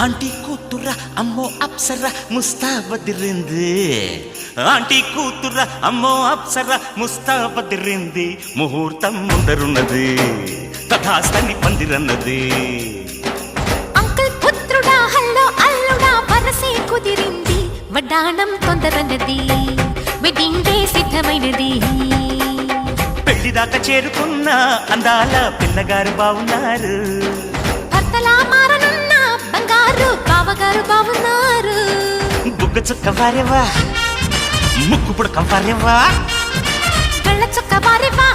aunty కూతుర అమ్మో Apsara ముస్తాబదిరింది aunty కూతుర అమ్మో అప్సర ముస్తాబదిరింది ముహూర్తం ముందరున్నది తథాస్తని పందిరన్నది అంకుల్ పుత్రుడా హల్లో అల్లుడా వరసే కుదిరింది వడ్డాణం తొందరన్నది వెడ్డింగ్ డే సిద్ధమైనది పెళ్లిదాకా చేరుకున్న అందాల పిల్లగారు బావున్నారు భర్తలా మారనున్న బంగారు బావగారు బావున్నారు బుగ్గ చుక్క వారేవా ముక్కు పుడక వారేవా గళ్ళ చుక్క వారేవా